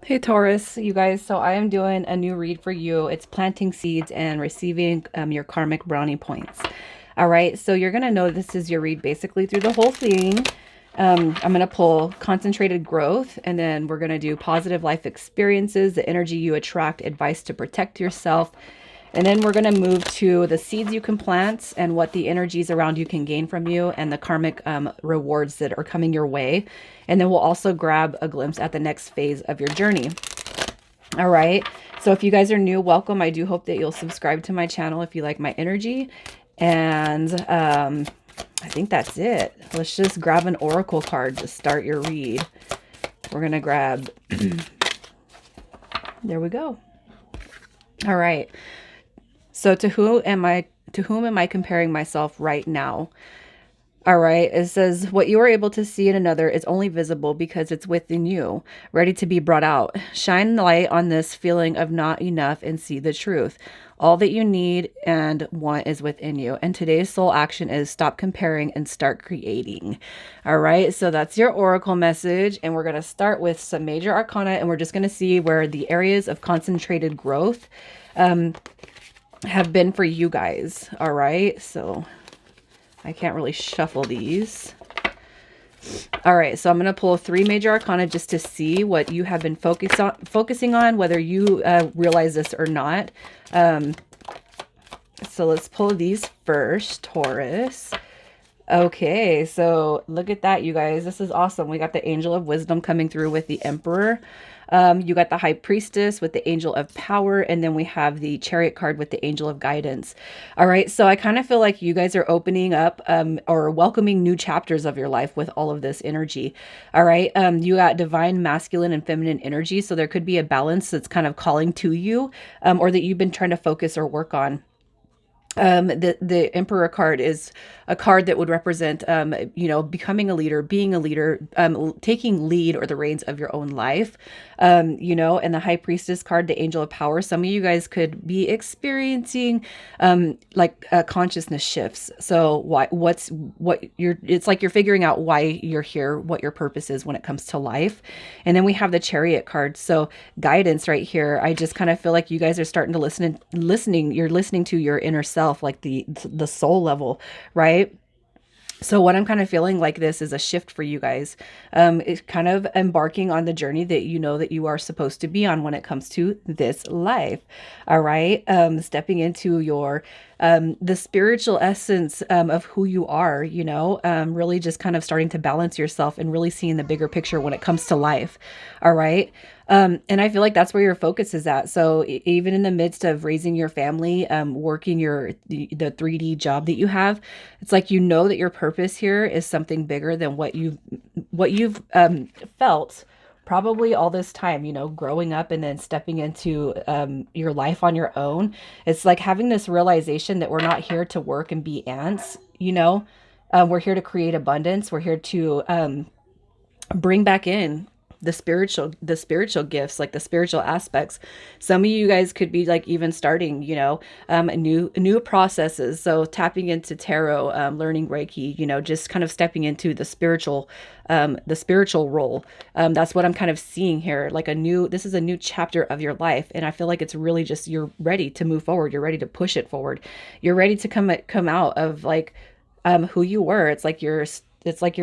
Hey Taurus, you guys, so I am doing a new read for you. It's planting seeds and receiving your karmic brownie points. All right, so you're going to know this is your read basically through the whole thing. I'm going to pull concentrated growth, and then we're going to do positive life experiences, the energy you attract, advice to protect yourself. And then we're going to move to the seeds you can plant and what the energies around you can gain from you and the karmic rewards that are coming your way. And then we'll also grab a glimpse at the next phase of your journey. All right. So if you guys are new, welcome. I do hope that you'll subscribe to my channel if you like my energy. And I think that's it. Let's just grab an oracle card to start your read. We're going to grab, there we go. All right. So to whom am I comparing myself right now? All right. It says, what you are able to see in another is only visible because it's within you, ready to be brought out. Shine light on this feeling of not enough and see the truth. All that you need and want is within you. And today's soul action is stop comparing and start creating. All right. So that's your oracle message. And we're going to start with some major arcana, and we're just going to see where the areas of concentrated growth have been for you guys. All right. So I can't really shuffle these. All right, so I'm going to pull three major arcana just to see what you have been focusing on, whether you realize this or not. So let's pull these first, Taurus. Okay, so look at that, you guys. This is awesome. We got the Angel of Wisdom coming through with the Emperor. You got the High Priestess with the Angel of Power, and then we have the Chariot card with the Angel of Guidance. All right, so I kind of feel like you guys are opening up or welcoming new chapters of your life with all of this energy. All right, you got divine masculine and feminine energy, so there could be a balance that's kind of calling to you, or that you've been trying to focus or work on. The Emperor card is a card that would represent, becoming a leader, being a leader, taking lead or the reins of your own life, and the High Priestess card, the Angel of Power. Some of you guys could be experiencing, consciousness shifts. So it's like you're figuring out why you're here, what your purpose is when it comes to life. And then we have the Chariot card. So guidance right here. I just kind of feel like you guys are starting to you're listening to your inner self, like the soul level, right? So what I'm kind of feeling like this is a shift for you guys. It's kind of embarking on the journey that you know that you are supposed to be on when it comes to this life. All right. Stepping into the spiritual essence of who you are, really just kind of starting to balance yourself and really seeing the bigger picture when it comes to life. All right. And I feel like that's where your focus is at. So even in the midst of raising your family, working the 3D job that you have, it's like you know that your purpose here is something bigger than what you've felt probably all this time, growing up and then stepping into your life on your own. It's like having this realization that we're not here to work and be ants, we're here to create abundance. We're here to bring back in the spiritual gifts, like the spiritual aspects. Some of you guys could be like even starting, new processes. So tapping into tarot, learning Reiki, just kind of stepping into the spiritual role. That's what I'm kind of seeing here. Like this is a new chapter of your life. And I feel like it's really just, you're ready to move forward. You're ready to push it forward. You're ready to come out of like, who you were. It's like you're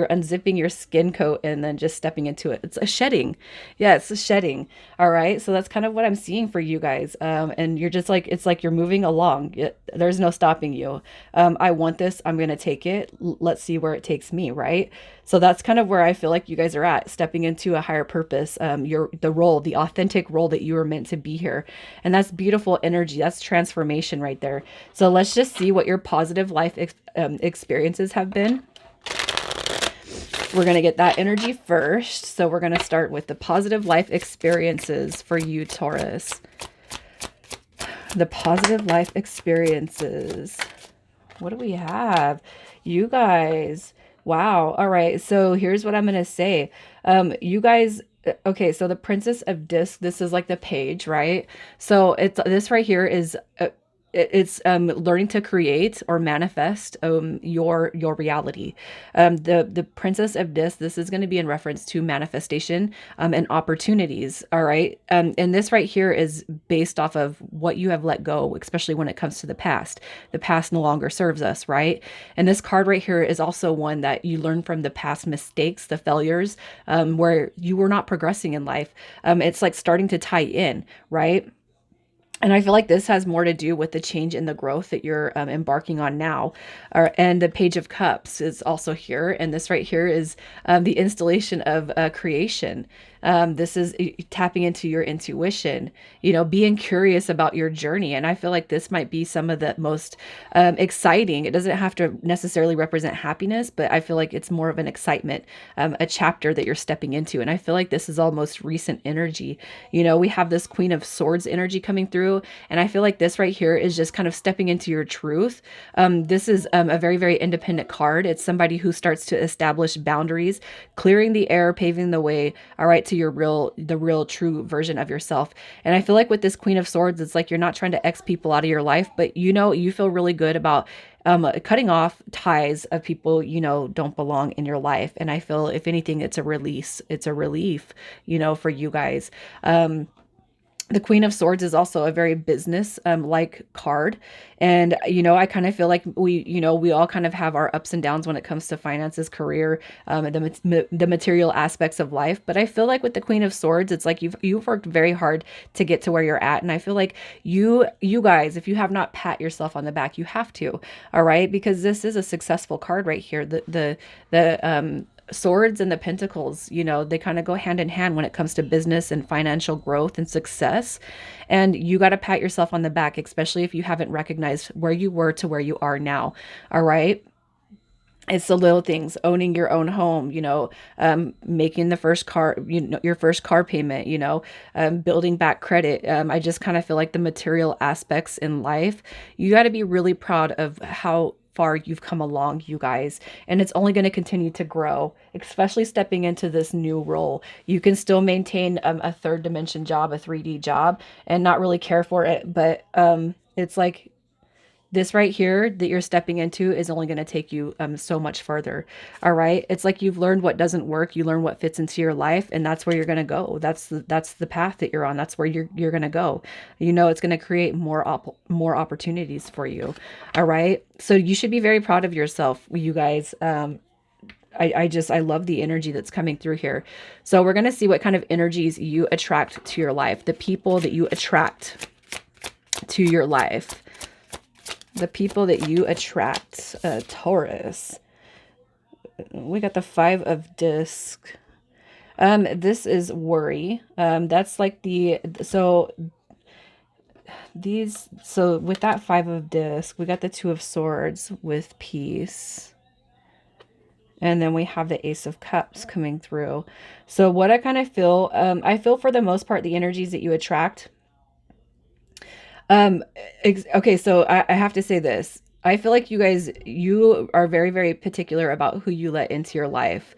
unzipping your skin coat and then just stepping into it. It's a shedding. Yeah, it's a shedding. All right. So that's kind of what I'm seeing for you guys. And you're just like, it's like you're moving along. There's no stopping you. I want this. I'm going to take it. Let's see where it takes me. Right. So that's kind of where I feel like you guys are at, stepping into a higher purpose. The authentic role that you were meant to be here. And that's beautiful energy. That's transformation right there. So let's just see what your positive life experiences have been. We're going to get that energy first. So we're going to start with the positive life experiences for you, Taurus. The positive life experiences. What do we have? You guys. Wow. All right. So here's what I'm going to say. You guys, okay. So the Princess of Disc, this is like the page, right? So this right here is it's learning to create or manifest your reality. The Princess of this is going to be in reference to manifestation and opportunities. All right, and this right here is based off of what you have let go, especially when it comes to the past. The past no longer serves us, right? And this card right here is also one that you learn from the past mistakes, the failures, where you were not progressing in life. It's like starting to tie in, right? And I feel like this has more to do with the change in the growth that you're embarking on now. And the Page of Cups is also here. And this right here is the installation of creation. This is tapping into your intuition, being curious about your journey. And I feel like this might be some of the most exciting. It doesn't have to necessarily represent happiness, but I feel like it's more of an excitement, a chapter that you're stepping into. And I feel like this is almost recent energy. We have this Queen of Swords energy coming through. And I feel like this right here is just kind of stepping into your truth. This is a very, very independent card. It's somebody who starts to establish boundaries, clearing the air, paving the way, all right, to the real true version of yourself. And I feel like with this Queen of Swords, it's like you're not trying to X people out of your life, but you feel really good about cutting off ties of people don't belong in your life. And I feel, if anything, it's a release, it's a relief, for you guys. The Queen of Swords is also a very business like card. And, I kind of feel like we all kind of have our ups and downs when it comes to finances, career, and the material aspects of life. But I feel like with the Queen of Swords, it's like you've worked very hard to get to where you're at. And I feel like you guys, if you have not pat yourself on the back, you have to, all right? Because this is a successful card right here. The swords and the pentacles, they kind of go hand in hand when it comes to business and financial growth and success. And you got to pat yourself on the back, especially if you haven't recognized where you were to where you are now. All right. It's the little things, owning your own home, making the first car, your first car payment, building back credit. I just kind of feel like the material aspects in life, you got to be really proud of how far you've come along, you guys. And it's only going to continue to grow, especially stepping into this new role. You can still maintain a third dimension job, a 3D job, and not really care for it. But it's like, this right here that you're stepping into is only going to take you so much further. All right. It's like you've learned what doesn't work. You learn what fits into your life, and that's where you're going to go. That's the path that you're on. That's where you're going to go. It's going to create more opportunities for you. All right. So you should be very proud of yourself, you guys. I love the energy that's coming through here. So we're going to see what kind of energies you attract to your life, the people that you attract to your life. The people that you attract, Taurus. We got the Five of Disc. This is worry. That's like so with that Five of Disc, we got the Two of Swords with peace. And then we have the Ace of Cups coming through. So what I kind of feel, I feel for the most part, the energies that you attract. Okay, so I have to say this. I feel like you are very, very particular about who you let into your life.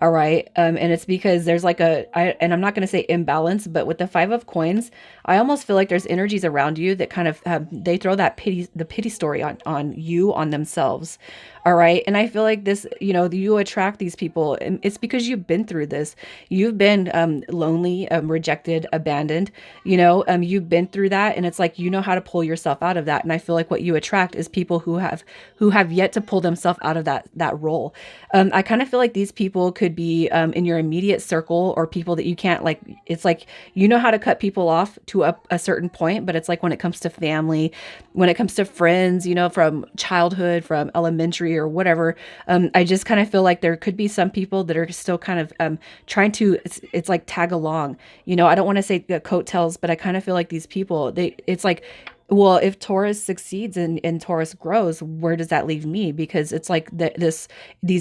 All right. And it's because there's like and I'm not going to say imbalance, but with the Five of Coins, I almost feel like there's energies around you that kind of, they throw the pity story on you, on themselves. All right. And I feel like this, you attract these people, and it's because you've been through this. You've been lonely, rejected, abandoned, you've been through that. And it's like, how to pull yourself out of that. And I feel like what you attract is people who have yet to pull themselves out of that role. I kind of feel like these people could be in your immediate circle, or people that you can't, like, it's like, how to cut people off to a certain point. But it's like when it comes to family, when it comes to friends, from childhood, from elementary or whatever, I just kind of feel like there could be some people that are still kind of trying to, it's like tag along. I don't want to say coattails, but I kind of feel like these people, it's like, well, if Taurus succeeds and Taurus grows, where does that leave me? Because it's like these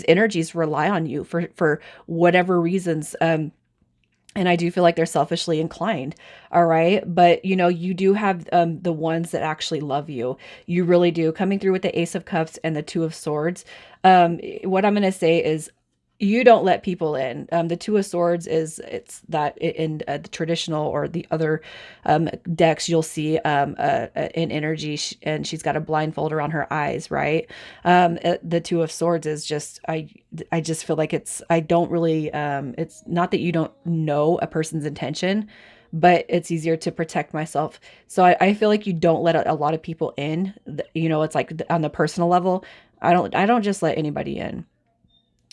energies rely on you for whatever reasons. And I do feel like they're selfishly inclined. All right. But, you do have the ones that actually love you. You really do. Coming through with the Ace of Cups and the Two of Swords. What I'm going to say is, You don't let people in. The Two of Swords is it's that in the traditional or the other decks, you'll see an energy, and she's got a blindfold around her eyes, right? The Two of Swords is just I just feel like I don't really it's not that you don't know a person's intention, but it's easier to protect myself. So I feel like you don't let a lot of people in. You know, it's like on the personal level. I don't just let anybody in.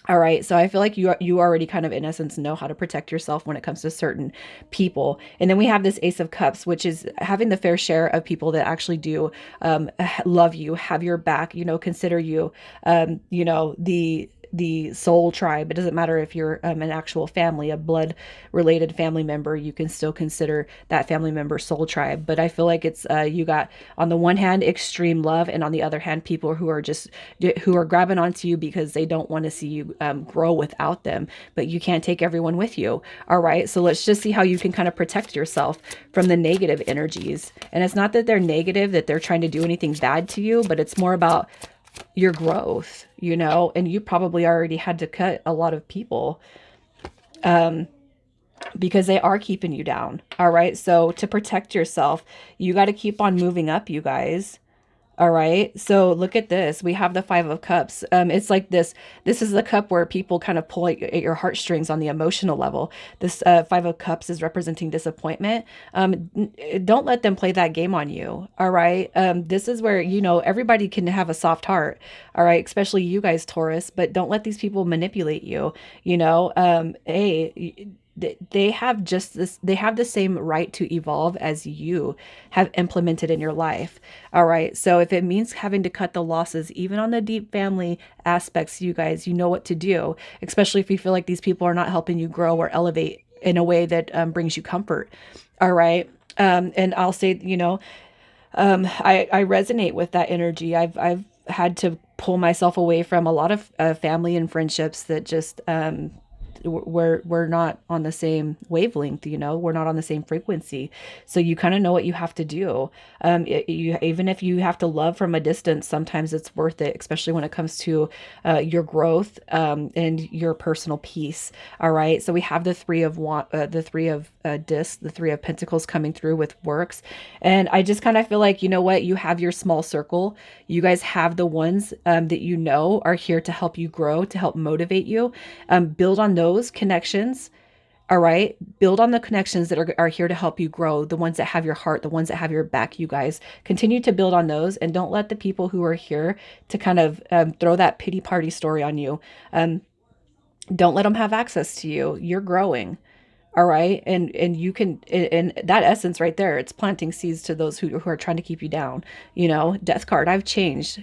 All right. So I feel like you already kind of in essence know how to protect yourself when it comes to certain people. And then we have this Ace of Cups, which is having the fair share of people that actually do love you, have your back, you know, consider you you know, the soul tribe. It doesn't matter if you're an actual family, a blood related family member, you can still consider that family member soul tribe. But I feel like it's you got on the one hand extreme love, and on the other hand people who are grabbing onto you because they don't want to see you grow without them. But you can't take everyone with you. All right, so let's just see how you can kind of protect yourself from the negative energies. And it's not that they're negative, that they're trying to do anything bad to you, but it's more about your growth, you know. And you probably already had to cut a lot of people because they are keeping you down. All right, so to protect yourself, you got to keep on moving up, you guys. All right. So look at this. We have the Five of Cups. It's like this. This is the cup where people kind of pull at your heartstrings on the emotional level. This Five of Cups is representing disappointment. Don't let them play that game on you. All right. This is where, you know, everybody can have a soft heart. All right. Especially you guys, Taurus, but don't let these people manipulate you. You know, hey, they have just this, they have the same right to evolve as you have implemented in your life. All right, so if it means having to cut the losses even on the deep family aspects, you guys, you know what to do, especially if you feel like these people are not helping you grow or elevate in a way that brings you comfort. All right. And I'll say, you know, I resonate with that energy. I've had to pull myself away from a lot of family and friendships that just we're not on the same wavelength, you know, we're not on the same frequency. So you kind of know what you have to do. You, even if you have to love from a distance, sometimes it's worth it, especially when it comes to your growth and your personal peace. All right. So we have the three of discs, the Three of Pentacles coming through with works. And I just kind of feel like, you know what, you have your small circle. You guys have the ones that you know are here to help you grow, to help motivate you. Build on those connections. All right. Build on the connections that are here to help you grow, the ones that have your heart, the ones that have your back, you guys. Continue to build on those, and don't let the people who are here to kind of throw that pity party story on you. Don't let them have access to you. You're growing. All right. And you can, and that essence right there, it's planting seeds to those who are trying to keep you down. You know, Death card, I've changed,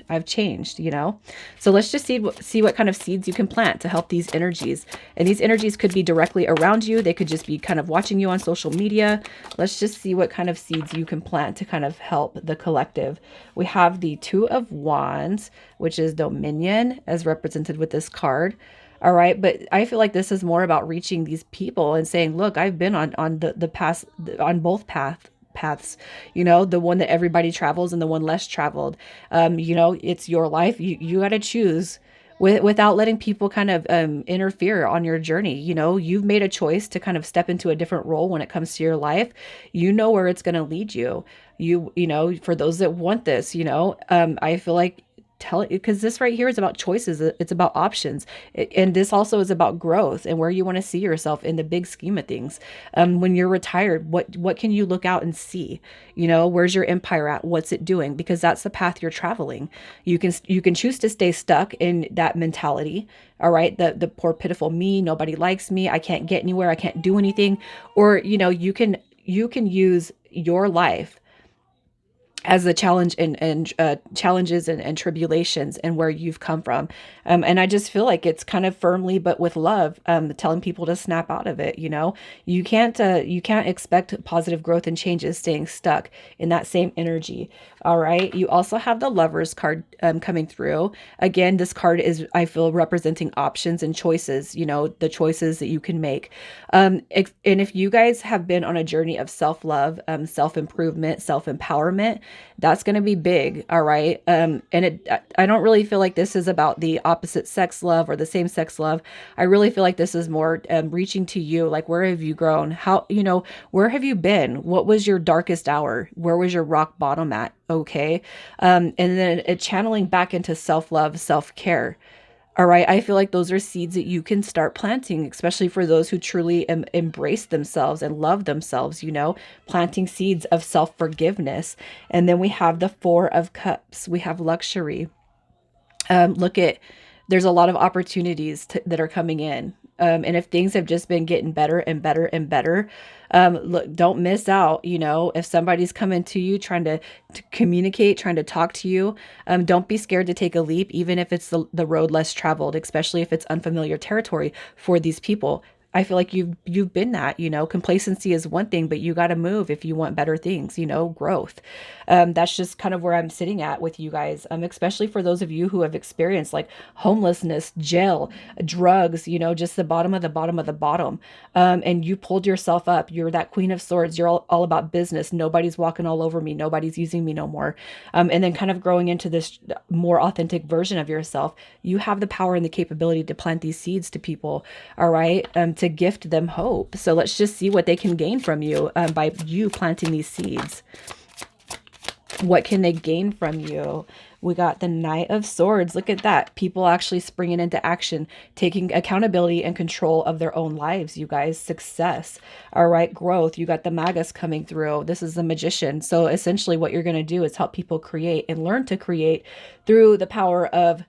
you know. So let's just see what kind of seeds you can plant to help these energies. And these energies could be directly around you. They could just be kind of watching you on social media. Let's just see what kind of seeds you can plant to kind of help the collective. We have the Two of Wands, which is dominion, as represented with this card. All right. But I feel like this is more about reaching these people and saying, look, I've been on the path, on both paths, you know, the one that everybody travels and the one less traveled. You know, it's your life. You got to choose without letting people kind of interfere on your journey. You know, you've made a choice to kind of step into a different role when it comes to your life. You know where it's going to lead you. You know, for those that want this, you know, I feel like tell it, because this right here is about choices, it's about options. And this also is about growth and where you want to see yourself in the big scheme of things. When you're retired, what can you look out and see? You know, where's your empire at? What's it doing? Because that's the path you're traveling. You can choose to stay stuck in that mentality. All right, the poor pitiful me, nobody likes me, I can't get anywhere, I can't do anything. Or, you know, you can use your life as the challenge and challenges and tribulations and where you've come from. And I just feel like it's kind of firmly, but with love, telling people to snap out of it. You know, you can't expect positive growth and changes staying stuck in that same energy. All right. You also have the Lovers card coming through. Again, this card is, I feel, representing options and choices, you know, the choices that you can make. And if you guys have been on a journey of self-love, self-improvement, self-empowerment, That's going to be big. All right. And I don't really feel like this is about the opposite sex love or the same sex love. I really feel like this is more reaching to you. Like, where have you grown? How, where have you been? What was your darkest hour? Where was your rock bottom at? Okay. And then it channeling back into self-love, self-care. All right. I feel like those are seeds that you can start planting, especially for those who truly embrace themselves and love themselves, planting seeds of self forgiveness. And then we have the Four of Cups. We have luxury. Look at, there's a lot of opportunities that are coming in. And if things have just been getting better and better and better, look, don't miss out. If somebody's coming to you, trying to communicate, trying to talk to you, don't be scared to take a leap, even if it's the road less traveled, especially if it's unfamiliar territory for these people. I feel like you've been that, complacency is one thing, but you got to move if you want better things, growth. That's just kind of where I'm sitting at with you guys, especially for those of you who have experienced like homelessness, jail, drugs, just the bottom of the bottom of the bottom. And you pulled yourself up. You're that Queen of Swords. You're all about business. Nobody's walking all over me. Nobody's using me no more. And then kind of growing into this more authentic version of yourself. You have the power and the capability to plant these seeds to people. All right. To gift them hope. So let's just see what they can gain from you by you planting these seeds. What can they gain from you? We got the Knight of Swords. Look at that. People actually springing into action, taking accountability and control of their own lives, you guys. Success. All right. Growth. You got the Magus coming through. This is the Magician. So essentially what you're going to do is help people create and learn to create through the power of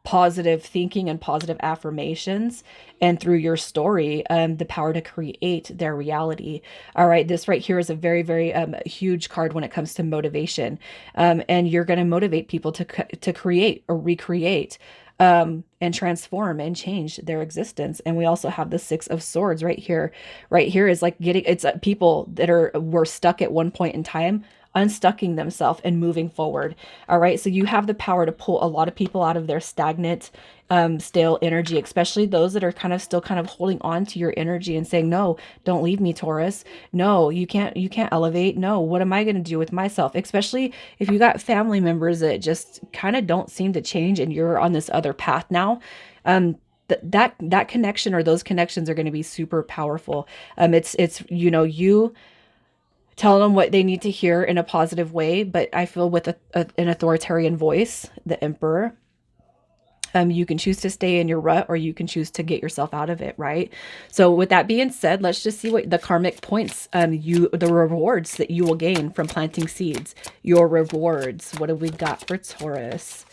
positive thinking and positive affirmations, and through your story, the power to create their reality. All right, this right here is a very, very huge card when it comes to motivation, and you're going to motivate people to create or recreate, and transform and change their existence. And we also have the Six of Swords right here. Right here is like it's people that were stuck at one point in time, unstucking themselves and moving forward. All right. So you have the power to pull a lot of people out of their stagnant, stale energy, especially those that are still holding on to your energy and saying, no, don't leave me, Taurus. No, you can't elevate. No, what am I going to do with myself? Especially if you got family members that just don't seem to change and you're on this other path now. That connection or those connections are going to be super powerful. It's you tell them what they need to hear in a positive way, but I feel with an authoritarian voice, the Emperor. You can choose to stay in your rut or you can choose to get yourself out of it, right? So with that being said, let's just see what the karmic points, the rewards that you will gain from planting seeds. Your rewards. What do we got for Taurus?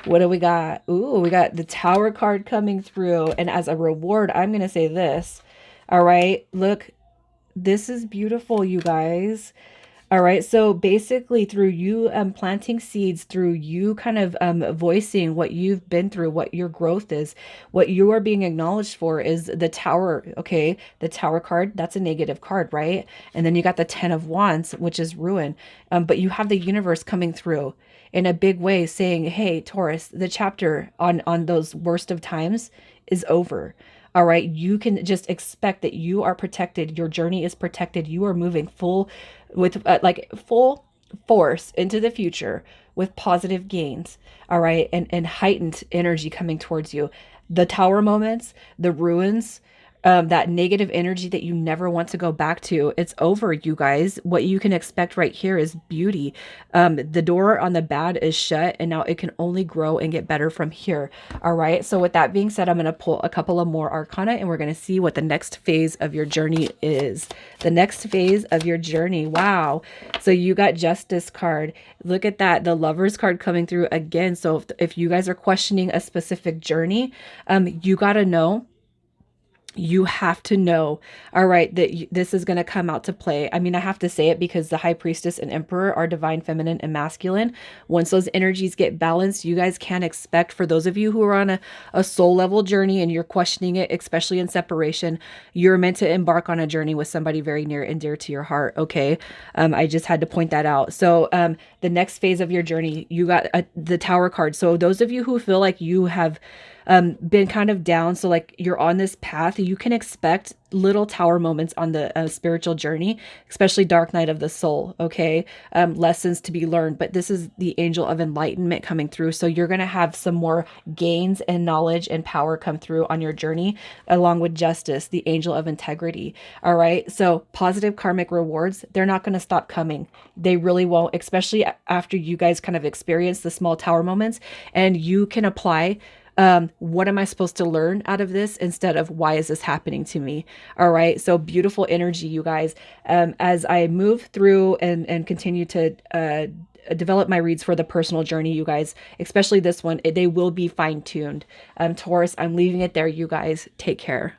What do we got? Ooh, we got the Tower card coming through. And as a reward, I'm going to say this. All right, look, this is beautiful, you guys. All right. So basically through you planting seeds, through you voicing what you've been through, what your growth is, what you are being acknowledged for is the Tower. Okay. The Tower card, that's a negative card, right? And then you got the 10 of Wands, which is ruin. But you have the universe coming through in a big way saying, hey, Taurus, the chapter on those worst of times is over. All right. You can just expect that you are protected. Your journey is protected. You are moving full force into the future with positive gains. All right. And heightened energy coming towards you. The Tower moments, the ruins, that negative energy that you never want to go back to, it's over, you guys. What you can expect right here is beauty. The door on the bad is shut, and now it can only grow and get better from here. All right. So with that being said, I'm going to pull a couple of more arcana, and we're going to see what the next phase of your journey is. The next phase of your journey. Wow. So you got Justice card. Look at that. The Lovers card coming through again. So if you guys are questioning a specific journey, you got to know. You have to know, all right, that this is going to come out to play. I mean, I have to say it because the High Priestess and Emperor are divine feminine and masculine. Once those energies get balanced, you guys can expect, for those of you who are on a soul level journey and you're questioning it, especially in separation, you're meant to embark on a journey with somebody very near and dear to your heart. Okay. I just had to point that out. So the next phase of your journey, you got the Tower card. So those of you who feel like you have been kind of down. So like you're on this path, you can expect little tower moments on the spiritual journey, especially dark night of the soul. Okay. Lessons to be learned, but this is the angel of enlightenment coming through. So you're going to have some more gains and knowledge and power come through on your journey, along with justice, the angel of integrity. All right. So positive karmic rewards, they're not going to stop coming. They really won't, especially after you guys kind of experience the small tower moments, and you can apply what am I supposed to learn out of this instead of why is this happening to me? All right. So beautiful energy, you guys. As I move through and continue to develop my reads for the personal journey, you guys, especially this one, they will be fine tuned. Taurus, I'm leaving it there, you guys. Take care.